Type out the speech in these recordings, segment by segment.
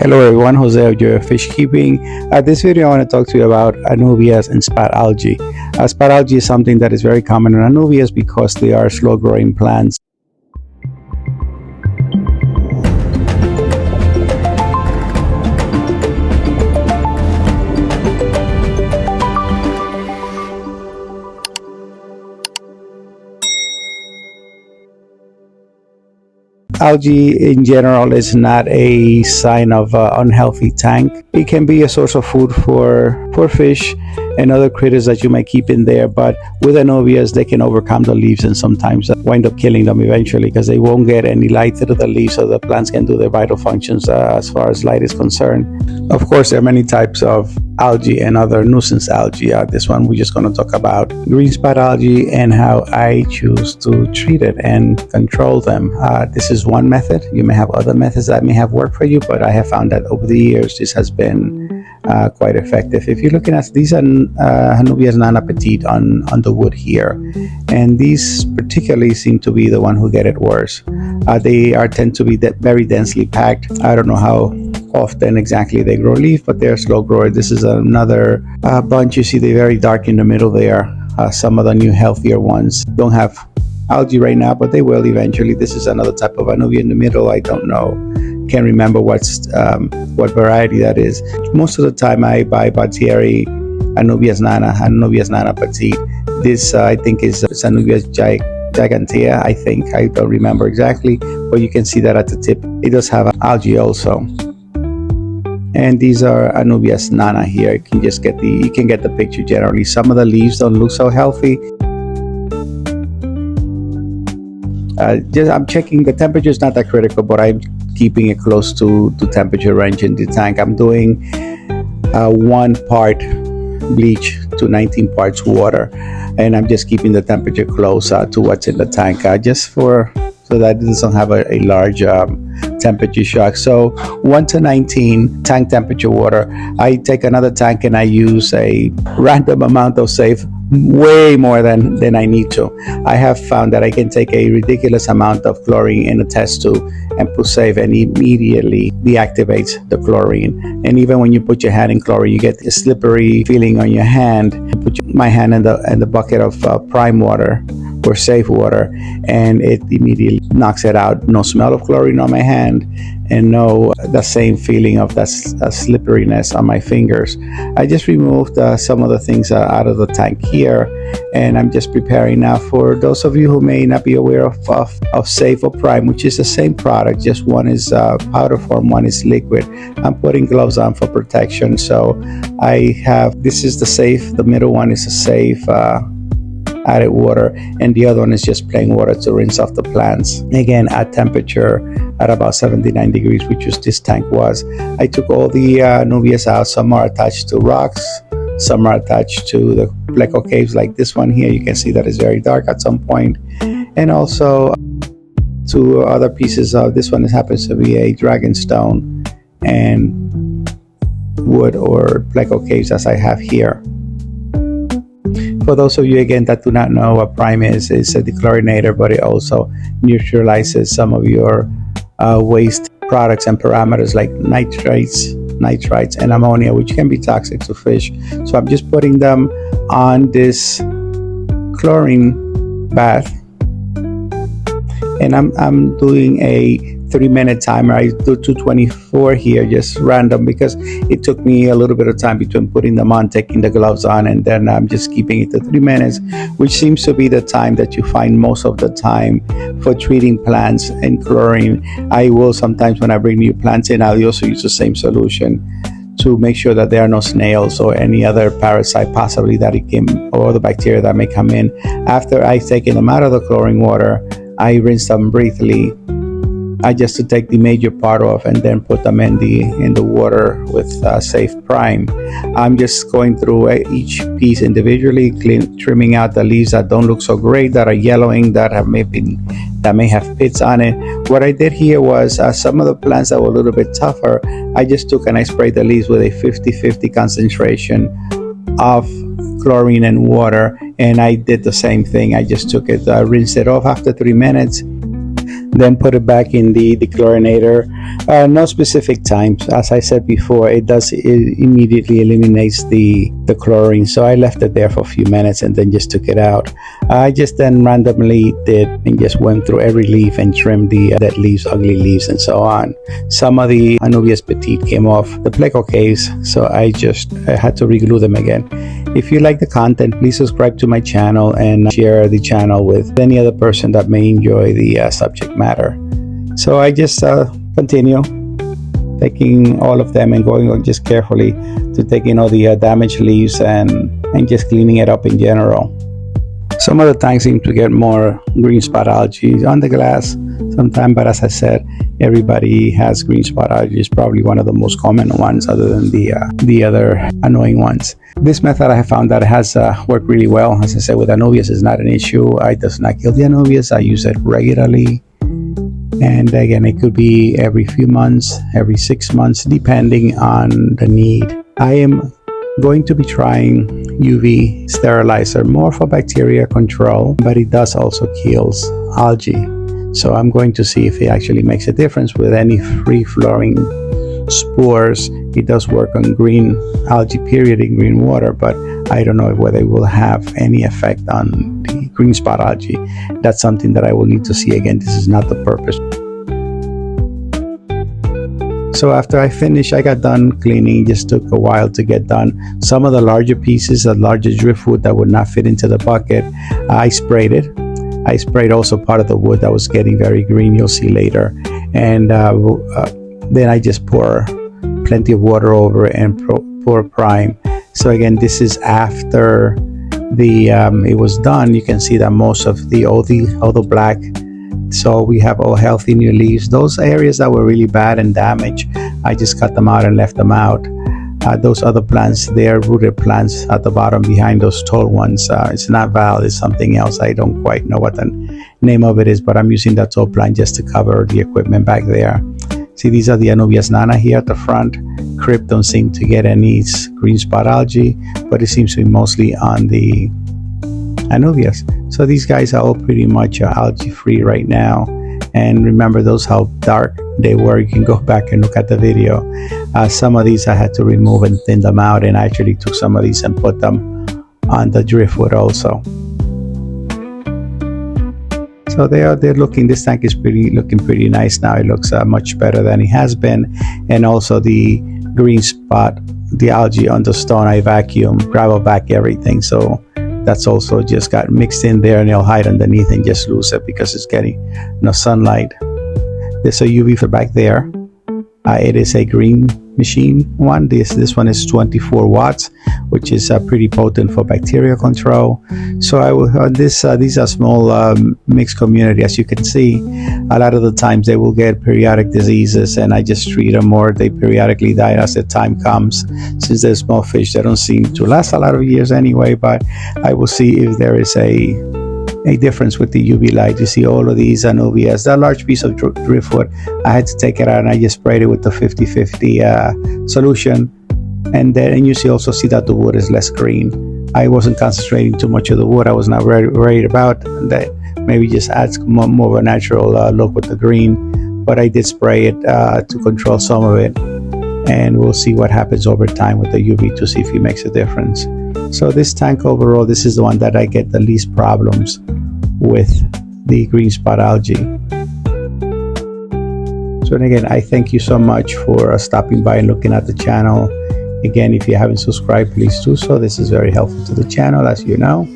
Hello everyone, Jose of Joy of Fish Keeping. This video I want to talk to you about anubias and spot algae. Spot algae is something that is very common in anubias because they are slow growing plants. Algae in general is not a sign of unhealthy tank. It can be a source of food for fish and other critters that you might keep in there, but with anubias they can overcome the leaves and sometimes wind up killing them eventually because they won't get any light through the leaves, so the plants can do their vital functions as far as light is concerned. Of course, there are many types of algae and other nuisance algae. This one we're just going to talk about green spot algae and how I choose to treat it and control them. This is one method. You may have other methods that may have worked for you, but I have found that over the years this has been quite effective. If you're looking at these are anubias nana petite on the wood here, and these particularly seem to be the one who get it worse. They tend to be very densely packed. I don't know how often exactly they grow leaf, but they're slow growers. This is another bunch. You see they're very dark in the middle there. Some of the new healthier ones don't have algae right now, but they will eventually. This is another type of anubia in the middle. I don't know, can't remember what variety that is. Most of the time I buy Bartieri anubias nana petite. This I think is anubias gigantea. I don't remember exactly, but you can see that at the tip it does have algae also. And these are anubias nana here. You can just get the picture generally. Some of the leaves don't look so healthy. I'm checking the temperature is not that critical, but I'm keeping it close to temperature range in the tank. I'm doing 1 part bleach to 19 parts water, and I'm just keeping the temperature close to what's in the tank, just so that it doesn't have a large temperature shock. So 1 to 19 tank temperature water. I take another tank and I use a random amount of safe, way more than I need to. I have found that I can take a ridiculous amount of chlorine in a test tube and put safe, and immediately deactivates the chlorine. And even when you put your hand in chlorine, you get a slippery feeling on your hand. I put my hand in the bucket of prime water or safe water, and it immediately knocks it out. No smell of chlorine on my hand, and no the same feeling of that slipperiness on my fingers. I just removed some of the things out of the tank here, and I'm just preparing now for those of you who may not be aware of Safe or Prime, which is the same product, just one is powder form, one is liquid. I'm putting gloves on for protection. So this is the Safe, the middle one is a Safe added water, and the other one is just plain water to rinse off the plants, again at temperature at about 79 degrees, which this tank was. I took all the anubias out. Some are attached to rocks, some are attached to the pleco caves like this one here. You can see that it's very dark at some point, and also to other pieces of this one. This happens to be a dragonstone and wood or pleco caves, as I have here. For those of you again that do not know what Prime is, it's a dechlorinator, but it also neutralizes some of your waste products and parameters like nitrites and ammonia, which can be toxic to fish. So I'm just putting them on this chlorine bath, and I'm doing a 3-minute timer. I do 224 here, just random, because it took me a little bit of time between putting them on, taking the gloves on, and then I'm just keeping it to 3 minutes, which seems to be the time that you find most of the time for treating plants in chlorine. I will sometimes, when I bring new plants in, I'll also use the same solution to make sure that there are no snails or any other parasite possibly that it can, or the bacteria that may come in. After I've taken them out of the chlorine water, I rinse them briefly, just to take the major part off, and then put them in the water with Safe Prime. I'm just going through each piece individually, trimming out the leaves that don't look so great, that are yellowing, that may have pits on it. What I did here was some of the plants that were a little bit tougher, I just took and I sprayed the leaves with a 50-50 concentration of chlorine and water, and I did the same thing. I just took it, rinsed it off after 3 minutes, then put it back in the dechlorinator No specific times. As I said before, it immediately eliminates the chlorine. So I left it there for a few minutes and then just took it out. I just then randomly did and just went through every leaf and trimmed the dead leaves, ugly leaves, and so on. Some of the anubias petite came off the pleco case, so I had to re-glue them again. If you like the content, please subscribe to my channel and share the channel with any other person that may enjoy the subject matter. So I just continue taking all of them and going on just carefully to taking all the damaged leaves and just cleaning it up in general. Some of the tanks seem to get more green spot algae on the glass sometimes, but as I said, everybody has green spot algae. It's probably one of the most common ones other than the other annoying ones. This method I have found that it has worked really well. As I said, with anubias is not an issue. It does not kill the anubias. I use it regularly. And again, it could be every few months, every 6 months, depending on the need. I am going to be trying UV sterilizer more for bacteria control, but it does also kills algae. So I'm going to see if it actually makes a difference with any free-flowing spores. It does work on green algae period in green water, but I don't know whether it will have any effect on the green spot algae. That's something that I will need to see. Again, this is not the purpose. So after I finished, I got done cleaning. It just took a while to get done. Some of the larger pieces, the larger driftwood that would not fit into the bucket, I sprayed it. I sprayed also part of the wood that was getting very green, you'll see later. And then I just pour plenty of water over it and pour prime. So again, this is after it was done. You can see that most of all the black. So we have all healthy new leaves. Those areas that were really bad and damaged, I just cut them out and left them out. Those other plants, they're rooted plants at the bottom behind those tall ones. It's not val, it's something else. I don't quite know what the name of it is, but I'm using that tall plant just to cover the equipment back there. See, these are the anubias nana here at the front. Crypt don't seem to get any green spot algae, but it seems to be mostly on the anubias. So these guys are all pretty much algae free right now. And remember those how dark they were. You can go back and look at the video. Some of these I had to remove and thin them out, and I actually took some of these and put them on the driftwood also. So they're looking, this tank is looking pretty nice now. It looks much better than it has been. And also the green spot, the algae on the stone, I vacuum, gravel back everything. So that's also just got mixed in there, and it'll hide underneath and just lose it because it's getting no sunlight. There's a UV for back there. It is a green machine one. This one is 24 watts, which is pretty potent for bacterial control. So these are small mixed community. As you can see, a lot of the times they will get periodic diseases, and I just treat them, or they periodically die as the time comes. Since they're small fish, they don't seem to last a lot of years anyway, but I will see if there is a difference with the UV light. You see all of these anubias, that large piece of driftwood, I had to take it out and I just sprayed it with the 50-50 solution, and you also see that the wood is less green. I wasn't concentrating too much of the wood. I was not very worried about that. Maybe just adds more of a natural look with the green, but I did spray it to control some of it, and we'll see what happens over time with the UV to see if it makes a difference. So this tank overall, this is the one that I get the least problems with the green spot algae. So again, I thank you so much for stopping by and looking at the channel. Again, if you haven't subscribed, please do so. This is very helpful to the channel, as you know.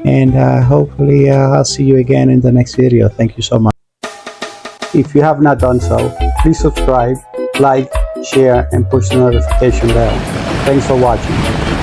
And hopefully I'll see you again in the next video. Thank you so much. If you have not done so, please subscribe, like, share, and push the notification bell. Thanks for watching.